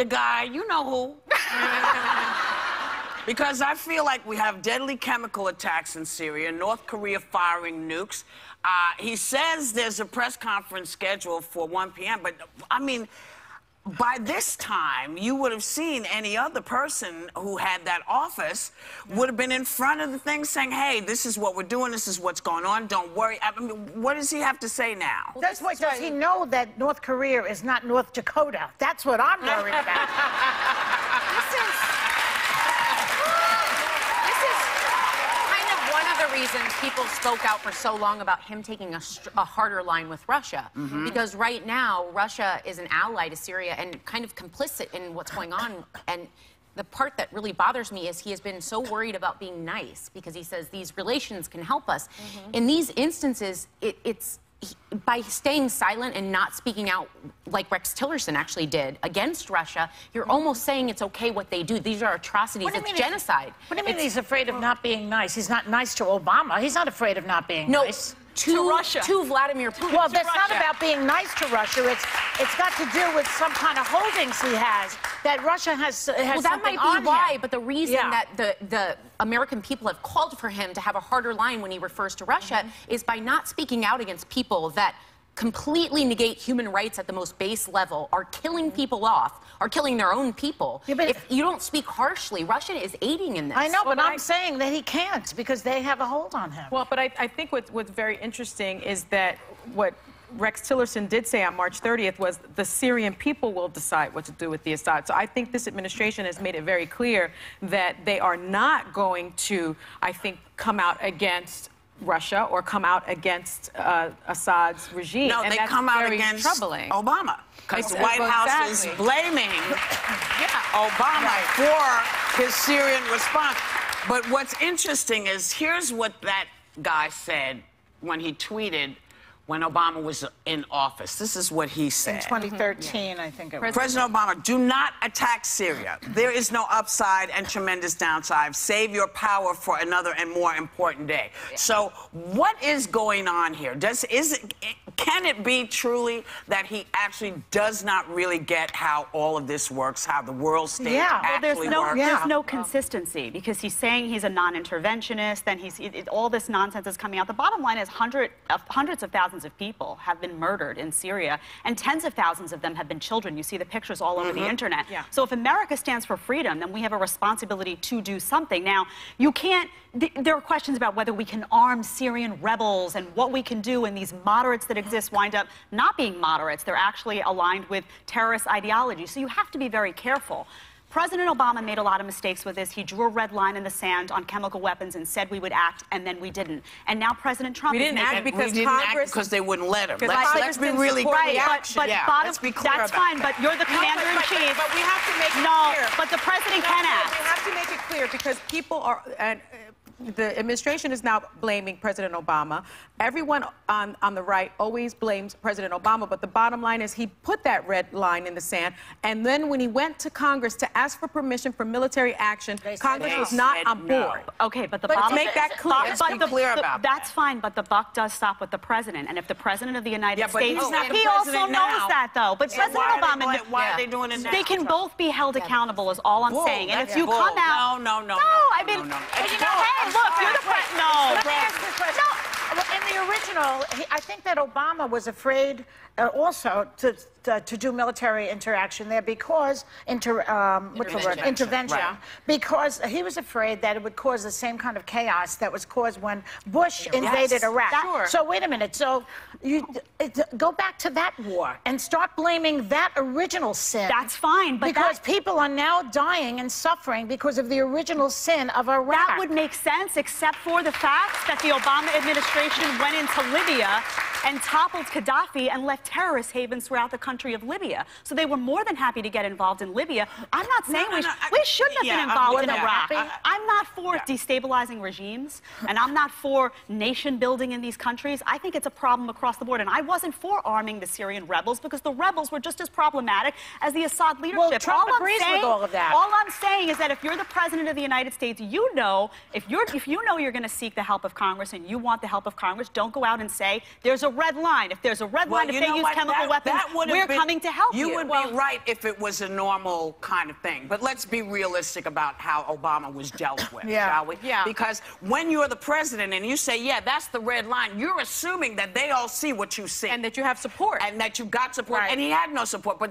the guy, you know who. Because I feel like we have deadly chemical attacks in Syria, North Korea firing nukes. He says there's a press conference scheduled for 1 p.m., but, I mean, by this time, you would have seen any other person who had that office would have been in front of the thing saying, hey, this is what we're doing, this is what's going on, don't worry. I mean, what does he have to say now? Well, that's what, does he know that North Korea is not North Dakota? That's what I'm worried about. Reasons people spoke out for so long about him taking a harder line with Russia. Because right now, Russia is an ally to Syria and kind of complicit in what's going on. And the part that really bothers me is he has been so worried about being nice because he says these relations can help us. In these instances, by staying silent and not speaking out like Rex Tillerson actually did against Russia, you're almost saying it's okay what they do. These are atrocities. It's genocide. What do you mean he's afraid of not being nice? He's not nice to Obama. He's not afraid of not being nice. To Russia. To Vladimir Putin. Well, that's not about being nice to Russia. It's got to do with some kind of holdings he has that Russia has well, that might be why, but the reason that the American people have called for him to have a harder line when he refers to Russia is by not speaking out against people that completely negate human rights at the most base level, are killing people off, are killing their own people. Yeah, if you don't speak harshly, Russia is aiding in this. I know, but I'm saying that he can't because they have a hold on him. Well, but I think what's very interesting is that what Rex Tillerson did say on March 30th was the Syrian people will decide what to do with the Assad. So I think this administration has made it very clear that they are not going to, I think, come out against Russia or come out against Assad's regime. No, and they that's come out very against troubling. Obama. Because the White House is blaming Obama for his Syrian response. But what's interesting is, here's what that guy said when he tweeted when Obama was in office. This is what he said. In 2013, I think it was. President Obama, do not attack Syria. There is no upside and tremendous downside. Save your power for another and more important day. So what is going on here? Can it be truly that he actually does not really get how all of this works, how the world stage actually works? There's no consistency because he's saying he's a non-interventionist, then all this nonsense is coming out. The bottom line is hundreds of thousands of people have been murdered in Syria, and tens of thousands of them have been children. You see the pictures all over the internet. So if America stands for freedom, then we have a responsibility to do something. Now, you can't, there are questions about whether we can arm Syrian rebels and what we can do, and these moderates that exist wind up not being moderates. They're actually aligned with terrorist ideology. So you have to be very careful. President Obama made a lot of mistakes with this. He drew a red line in the sand on chemical weapons and said we would act, and then we didn't. And now President Trump is making... We didn't act because they wouldn't let him. Let's be really clear. Let's be clear that's fine, but you're the commander-in-chief. But we have to make it clear. But the president can act. We have to make it clear because people are... the administration is now blaming President Obama. Everyone on the right always blames President Obama, but the bottom line is he put that red line in the sand, and then when he went to Congress to ask for permission for military action, Congress was not on board. Okay, but the bottom make that clear. Let's be clear about that. That's fine, but the buck does stop with the president, and if the president of the United States, he's not the he also president knows now. that though. But President Obama, why are they doing it now? They can both be held accountable. Is all I'm saying. And if you come out, No, I mean, hey, look, you're the president. No. Let me ask this question. In the original, I think that Obama was afraid also to do military interaction there because intervention. Right. Because he was afraid that it would cause the same kind of chaos that was caused when Bush invaded Iraq. So wait a minute. So you go back to that war and start blaming that original sin. That's fine, but because people are now dying and suffering because of the original sin of Iraq. That would make sense, except for the fact that the Obama administration went into Libya and toppled Gaddafi and left terrorist havens throughout the country of Libya. So they were more than happy to get involved in Libya. I'm not saying we shouldn't have been involved in Iraq. I'm not for destabilizing regimes, and I'm not for nation building in these countries. I think it's a problem across the board, and I wasn't for arming the Syrian rebels because the rebels were just as problematic as the Assad leadership. Well, Trump agrees with all of that. All I'm saying is that if you're the president of the United States, you know, if you know you're going to seek the help of Congress and you want the help of Congress, don't go out and say there's a a red line. If there's a red line, if they use chemical weapons, we're coming to help you. You would be right if it was a normal kind of thing. But let's be realistic about how Obama was dealt with, shall we? Yeah. Because when you're the president and you say, yeah, that's the red line, you're assuming that they all see what you see. And that you have support. And that you got support. Right. And he had no support. But